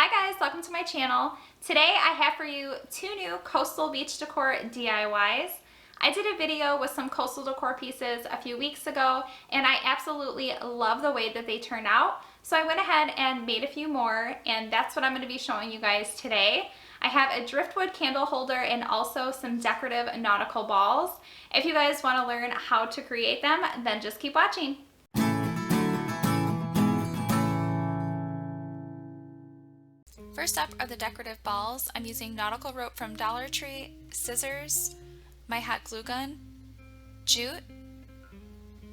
Hi guys, welcome to my channel. Today I have for you two new coastal beach decor DIYs. I did a video with some coastal decor pieces a few weeks ago and I absolutely love the way that they turned out. So I went ahead and made a few more and that's what I'm going to be showing you guys today. I have a driftwood candle holder and also some decorative nautical balls. If you guys want to learn how to create them, then just keep watching. First up are the decorative balls. I'm using nautical rope from Dollar Tree, scissors, my hot glue gun, jute,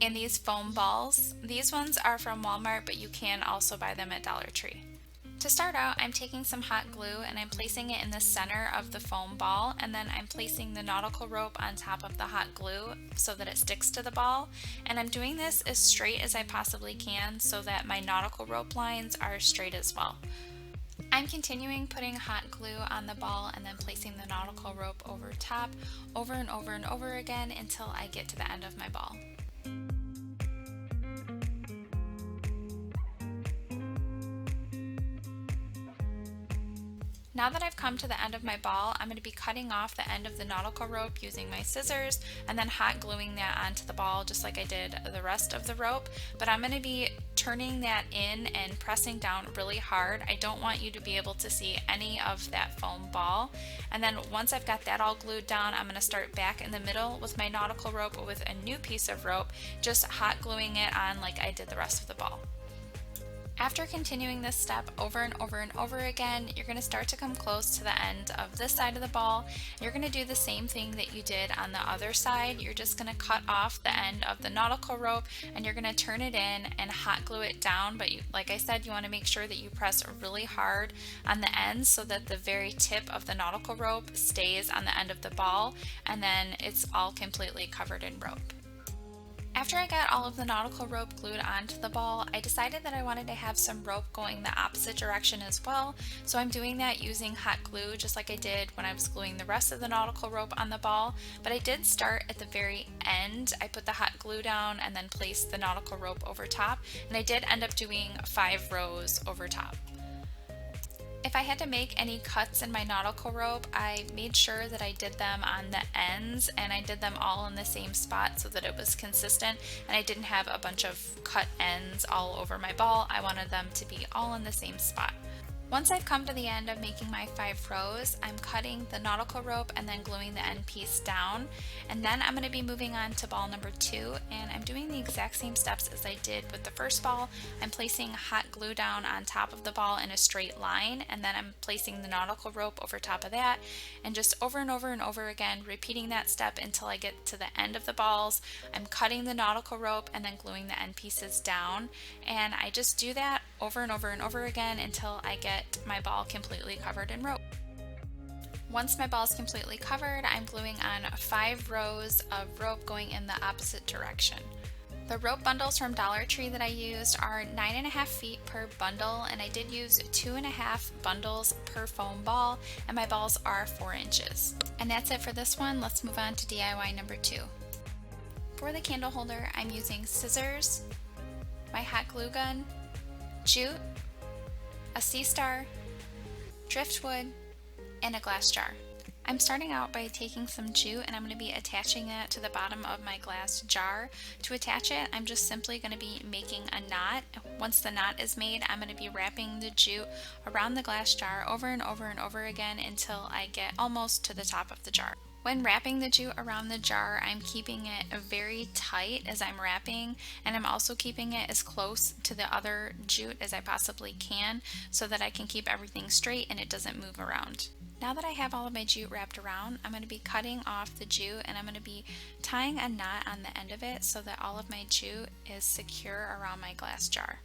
and these foam balls. These ones are from Walmart, but you can also buy them at Dollar Tree. To start out, I'm taking some hot glue and I'm placing it in the center of the foam ball, and then I'm placing the nautical rope on top of the hot glue so that it sticks to the ball. And I'm doing this as straight as I possibly can so that my nautical rope lines are straight as well. I'm continuing putting hot glue on the ball and then placing the nautical rope over top over and over and over again until I get to the end of my ball. Now that I've come to the end of my ball, I'm going to be cutting off the end of the nautical rope using my scissors and then hot gluing that onto the ball just like I did the rest of the rope. But I'm going to be turning that in and pressing down really hard. I don't want you to be able to see any of that foam ball. And then once I've got that all glued down, I'm going to start back in the middle with my nautical rope with a new piece of rope, just hot gluing it on like I did the rest of the ball. After continuing this step over and over and over again, you're going to start to come close to the end of this side of the ball. You're going to do the same thing that you did on the other side. You're just going to cut off the end of the nautical rope and you're going to turn it in and hot glue it down. But like I said, you want to make sure that you press really hard on the ends so that the very tip of the nautical rope stays on the end of the ball, and then it's all completely covered in rope. After I got all of the nautical rope glued onto the ball, I decided that I wanted to have some rope going the opposite direction as well. So I'm doing that using hot glue just like I did when I was gluing the rest of the nautical rope on the ball. But I did start at the very end. I put the hot glue down and then placed the nautical rope over top. And I did end up doing 5 rows over top. If I had to make any cuts in my nautical rope, I made sure that I did them on the ends and I did them all in the same spot so that it was consistent and I didn't have a bunch of cut ends all over my ball. I wanted them to be all in the same spot. Once I've come to the end of making my 5 rows, I'm cutting the nautical rope and then gluing the end piece down. And then I'm going to be moving on to ball number 2, and I'm doing the exact same steps as I did with the first ball. I'm placing hot glue down on top of the ball in a straight line, and then I'm placing the nautical rope over top of that, and just over and over and over again, repeating that step until I get to the end of the balls. I'm cutting the nautical rope and then gluing the end pieces down, and I just do that over and over and over again until I get my ball completely covered in rope. Once my ball is completely covered, I'm gluing on 5 rows of rope going in the opposite direction. The rope bundles from Dollar Tree that I used are 9.5 feet per bundle, and I did use 2.5 bundles per foam ball, and my balls are 4 inches. And that's it for this one. Let's move on to DIY number 2. For the candle holder, I'm using scissors, my hot glue gun, jute, a sea star, driftwood, and a glass jar. I'm starting out by taking some jute and I'm going to be attaching it to the bottom of my glass jar. To attach it, I'm just simply going to be making a knot. Once the knot is made, I'm going to be wrapping the jute around the glass jar over and over and over again until I get almost to the top of the jar. When wrapping the jute around the jar, I'm keeping it very tight as I'm wrapping, and I'm also keeping it as close to the other jute as I possibly can so that I can keep everything straight and it doesn't move around. Now that I have all of my jute wrapped around, I'm going to be cutting off the jute and I'm going to be tying a knot on the end of it so that all of my jute is secure around my glass jar.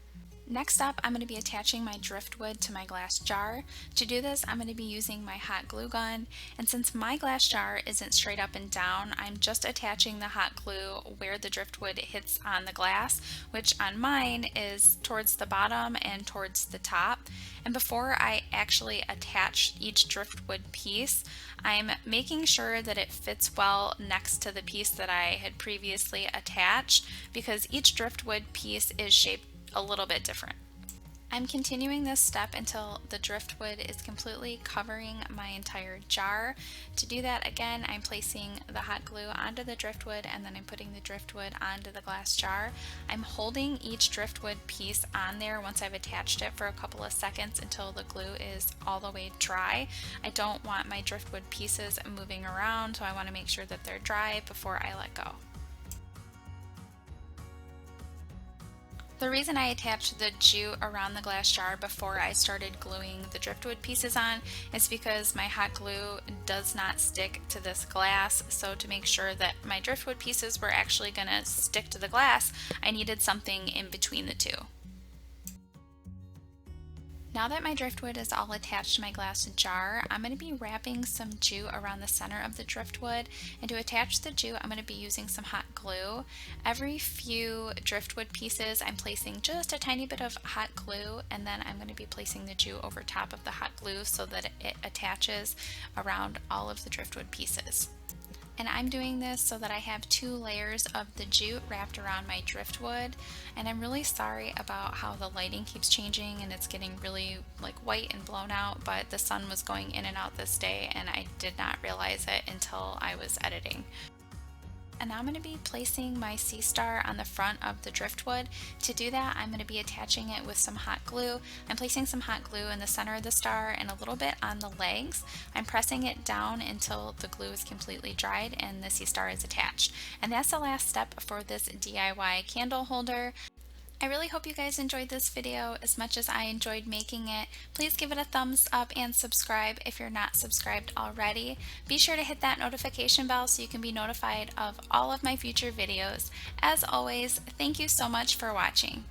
Next up, I'm going to be attaching my driftwood to my glass jar. To do this, I'm going to be using my hot glue gun, and since my glass jar isn't straight up and down, I'm just attaching the hot glue where the driftwood hits on the glass, which on mine is towards the bottom and towards the top. And before I actually attach each driftwood piece, I'm making sure that it fits well next to the piece that I had previously attached, because each driftwood piece is shaped a little bit different. I'm continuing this step until the driftwood is completely covering my entire jar. To do that, again, I'm placing the hot glue onto the driftwood and then I'm putting the driftwood onto the glass jar. I'm holding each driftwood piece on there once I've attached it for a couple of seconds until the glue is all the way dry. I don't want my driftwood pieces moving around, so I want to make sure that they're dry before I let go. The reason I attached the jute around the glass jar before I started gluing the driftwood pieces on is because my hot glue does not stick to this glass, so to make sure that my driftwood pieces were actually going to stick to the glass, I needed something in between the two. Now that my driftwood is all attached to my glass jar, I'm going to be wrapping some jute around the center of the driftwood, and to attach the jute I'm going to be using some hot glue. Every few driftwood pieces I'm placing just a tiny bit of hot glue, and then I'm going to be placing the jute over top of the hot glue so that it attaches around all of the driftwood pieces. And I'm doing this so that I have 2 layers of the jute wrapped around my driftwood, and I'm really sorry about how the lighting keeps changing and it's getting really like white and blown out, but the sun was going in and out this day and I did not realize it until I was editing. And now I'm going to be placing my sea star on the front of the driftwood. To do that, I'm going to be attaching it with some hot glue. I'm placing some hot glue in the center of the star and a little bit on the legs. I'm pressing it down until the glue is completely dried and the sea star is attached. And that's the last step for this DIY candle holder. I really hope you guys enjoyed this video as much as I enjoyed making it. Please give it a thumbs up and subscribe if you're not subscribed already. Be sure to hit that notification bell so you can be notified of all of my future videos. As always, thank you so much for watching.